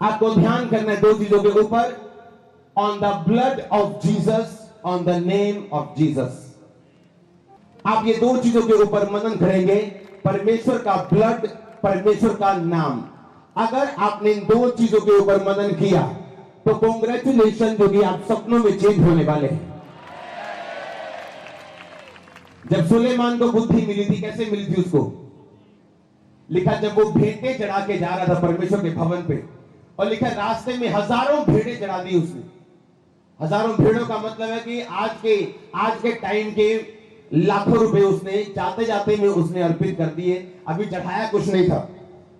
आपको ध्यान करना है दो चीजों के ऊपर, on the blood of Jesus, on the name of Jesus. आप ये दो चीजों के ऊपर मनन करेंगे, परमेश्वर का ब्लड, परमेश्वर का नाम। अगर आपने इन दो चीजों के ऊपर मनन किया तो कॉन्ग्रेचुलेशन, जो कि आप सपनों में चेंज होने वाले हैं। जब सुलेमान को बुद्धि मिली थी, कैसे मिली थी उसको? लिखा जब वो भेंटे चढ़ा के जा रहा था परमेश्वर के भवन पे, और लिखा रास्ते में हजारों भेड़े चढ़ा दी उसने। हजारों भेड़ों का मतलब है कि आज के टाइम के लाखों रुपए उसने जाते जाते में उसने अर्पित कर दिए। अभी चढ़ाया कुछ नहीं था,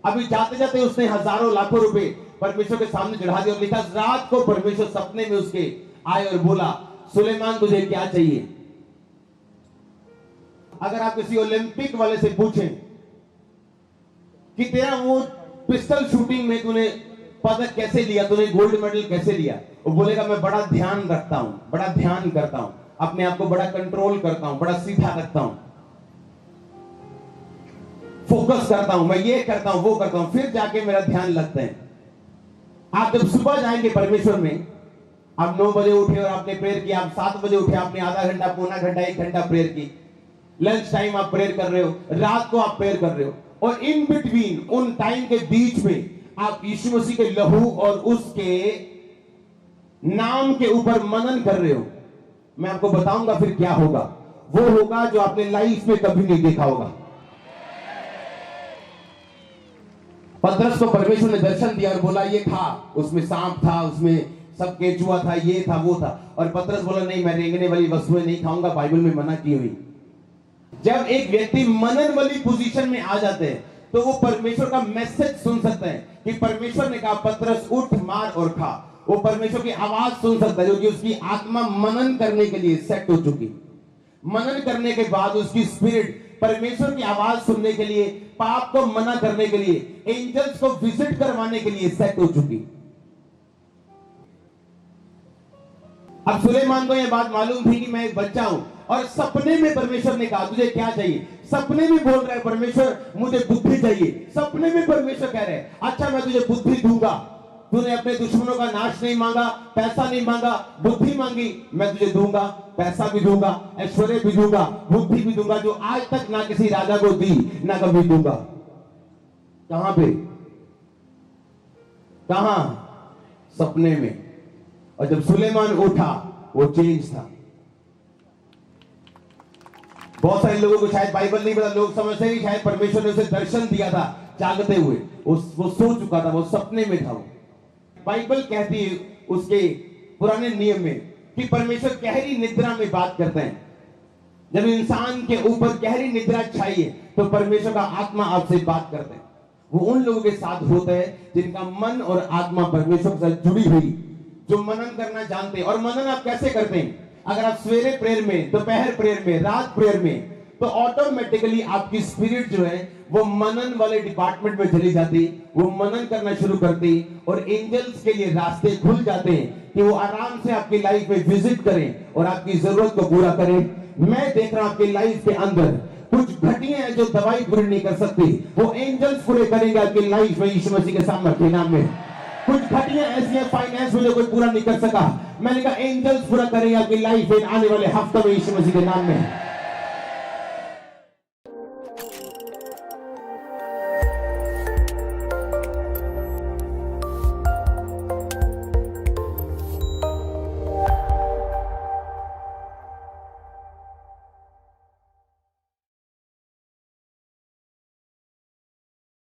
अभी जाते जाते उसने हजारों लाखों रुपए परमेश्वर के सामने चढ़ा दिया। और लिखा रात को परमेश्वर सपने में उसके आए और बोला, सुलेमान तुझे क्या चाहिए? अगर आप किसी ओलंपिक वाले से पूछें कि तेरा वो पिस्टल शूटिंग में तूने पदक कैसे लिया, तूने गोल्ड मेडल कैसे लिया, वो बोलेगा मैं बड़ा ध्यान रखता हूं, बड़ा ध्यान करता हूं, अपने आप को बड़ा कंट्रोल करता हूं, बड़ा सीधा रखता हूं, फोकस करता हूं, मैं ये करता हूं, वो करता हूं, फिर जाके मेरा ध्यान लगता है। आप जब सुबह जाएंगे परमेश्वर में, आप 9 बजे उठे और आपने प्रेयर किया, आप 7 बजे उठे, आपने आधा घंटा, पौना घंटा, 1 घंटा प्रेयर की, लंच टाइम आप प्रेयर कर रहे हो, रात को आप प्रेयर कर रहे हो, और इन बिटवीन, उन टाइम के बीच में आप यीशु मसीह के लहू और उसके नाम के ऊपर मनन कर रहे हो। मैं आपको बताऊंगा फिर क्या होगा। वो होगा जो आपने लाइफ में कभी नहीं देखा होगा। पतरस को परमेश्वर ने दर्शन दिया और बोला ये खा, उसमें सांप था, उसमें सब केचुआ था, ये था, वो था, और पतरस बोला नहीं, मैं रेंगने वाली वस्तुएं नहीं खाऊंगा, बाइबल में मना की हुई। जब एक व्यक्ति मनन वाली पोजीशन में आ जाते हैं तो वो परमेश्वर का मैसेज सुन सकते हैं कि परमेश्वर ने कहा पतरस उठ, मार और खा। वो परमेश्वर की आवाज सुन सकता है, जो कि उसकी आत्मा मनन करने के लिए सेट हो चुकी। मनन करने के बाद उसकी स्पिरिट परमेश्वर की आवाज सुनने के लिए, पाप को मना करने के लिए, एंजल्स को विजिट करवाने के लिए सेट हो चुकी। अब सुलेमान को यह बात मालूम थी कि मैं एक बच्चा हूं, और सपने में परमेश्वर ने कहा तुझे क्या चाहिए? सपने में बोल रहा है परमेश्वर मुझे बुद्धि चाहिए। सपने में परमेश्वर कह रहे हैं अच्छा मैं तुझे बुद्धि दूंगा। तूने अपने दुश्मनों का नाश नहीं मांगा, पैसा नहीं मांगा, बुद्धि मांगी, मैं तुझे दूंगा, पैसा भी दूंगा, ऐश्वर्य भी दूंगा, बुद्धि भी दूंगा, जो आज तक ना किसी राजा को दी, ना कभी दूंगा। कहां पे? कहां? सपने में। और जब सुलेमान उठा वो चेंज था। बहुत सारे लोगों को शायद बाइबल नहीं पता, लोग समझते हैं कि शायद परमेश्वर ने उसे दर्शन दिया था जागते हुए, वो सो चुका था, वो सपने में था। वो बाइबल कहती है उसके पुराने नियम में कि परमेश्वर गहरी निद्रा में बात करते हैं। जब इंसान के ऊपर गहरी निद्रा छाई है तो परमेश्वर का आत्मा आपसे बात करते हैं। वो उन लोगों के साथ होता है जिनका मन और आत्मा परमेश्वर के साथ जुड़ी हुई, जो मनन करना जानते हैं। और मनन आप कैसे करते हैं? अगर आप सवेरे प्रेयर में, दोपहर प्रेयर में, रात प्रेयर में, तो ऑटोमेटिकली आपकी स्पिरिट जो है वो मनन वाले डिपार्टमेंट में चली जाती, वो मनन करना शुरू करती, और एंजल्स के लिए रास्ते खुल जाते हैं कि वो आराम से आपकी लाइफ में विजिट करें और आपकी जरूरत को पूरा करें। मैं देख रहा हूं आपकी लाइफ के अंदर कुछ घटियां हैं जो दवाई पूरी नहीं कर सकती, वो एंजल्स पूरे करेंगे आपकी लाइफ में यीशु मसीह के सामर्थ्य के नाम में। कुछ घटियां ऐसी हैं फाइनेंस में जो कोई पूरा नहीं कर सका, मैंने कहा एंजल्स पूरा करेंगे आपकी लाइफ में आने वाले हफ्तों में यीशु मसीह के नाम में।